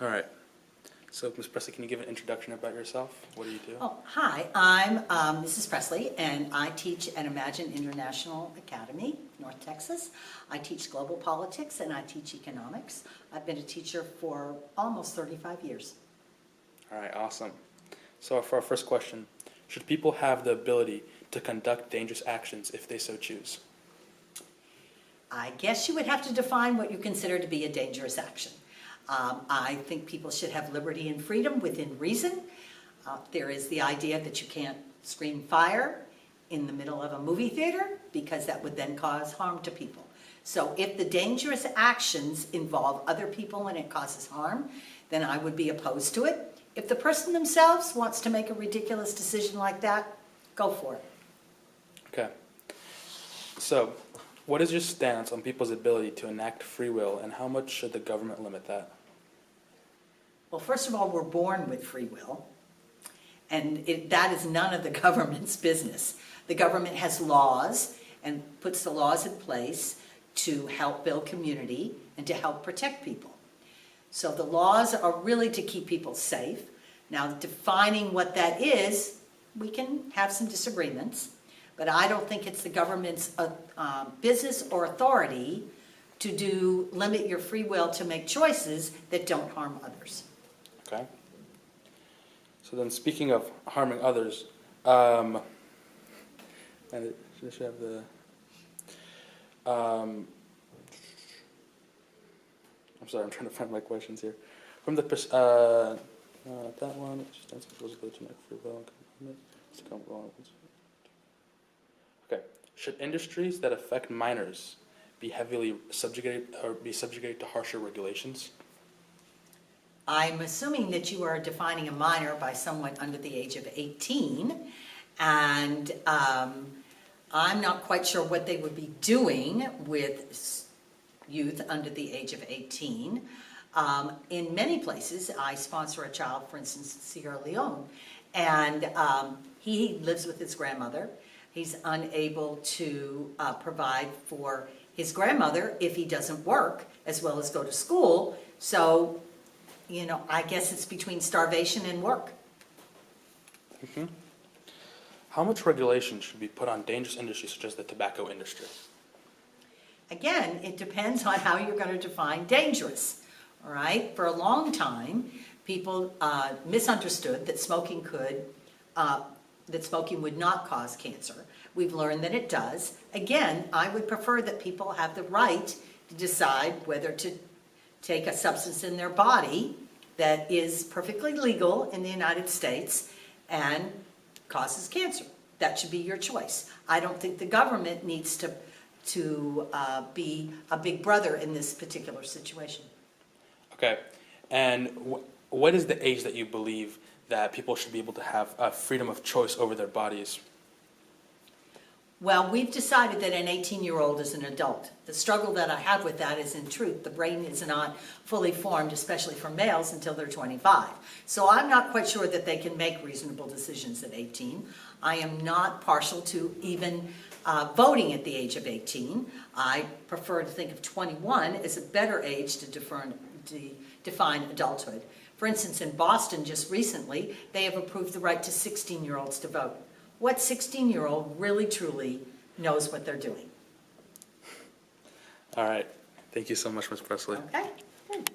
All right. So, Ms. Presley, can you give an introduction about yourself? What do you do? Oh, hi, I'm Mrs. Presley, and I teach at Imagine International Academy, North Texas. I teach global politics and I teach economics. I've been a teacher for almost 35 years. All right, awesome. So for our first question, should people have the ability to conduct dangerous actions if they so choose? I guess you would have to define what you consider to be a dangerous action. I think people should have liberty and freedom within reason. There is the idea that you can't scream fire in the middle of a movie theater because that would then cause harm to people. So if the dangerous actions involve other people and it causes harm, then I would be opposed to it. If the person themselves wants to make a ridiculous decision like that, go for it. Okay. So, what is your stance on people's ability to enact free will, and how much should the government limit that? Well, first of all, we're born with free will, and that is none of the government's business. The government has laws and puts the laws in place to help build community and to help protect people. So the laws are really to keep people safe. Now, defining what that is, we can have some disagreements, but I don't think it's the government's business or authority to limit your free will to make choices that don't harm others. Okay. So then, speaking of harming others, and should have the. I'm sorry, I'm trying to find my questions here. From the that one, it just stands for ability to make free will and okay. Should industries that affect minors be heavily subjugated to harsher regulations? I'm assuming that you are defining a minor by someone under the age of 18, and I'm not quite sure what they would be doing with youth under the age of 18. In many places, I sponsor a child, for instance, in Sierra Leone, and he lives with his grandmother. He's unable to provide for his grandmother if he doesn't work, as well as go to school. So, you know, I guess it's between starvation and work. Mm-hmm. How much regulation should be put on dangerous industries such as the tobacco industry? Again, it depends on how you're going to define dangerous, all right? For a long time, people misunderstood that smoking would not cause cancer. We've learned that it does. Again, I would prefer that people have the right to decide whether to take a substance in their body that is perfectly legal in the United States and causes cancer. That should be your choice. I don't think the government needs to be a big brother in this particular situation. Okay, and what is the age that you believe that people should be able to have freedom of choice over their bodies? Well, we've decided that an 18-year-old is an adult. The struggle that I have with that is, in truth, the brain is not fully formed, especially for males, until they're 25. So I'm not quite sure that they can make reasonable decisions at 18. I am not partial to even voting at the age of 18. I prefer to think of 21 as a better age to define adulthood. For instance, in Boston just recently, they have approved the right to 16-year-olds to vote. What 16-year-old really, truly knows what they're doing? All right. Thank you so much, Ms. Presley. Okay.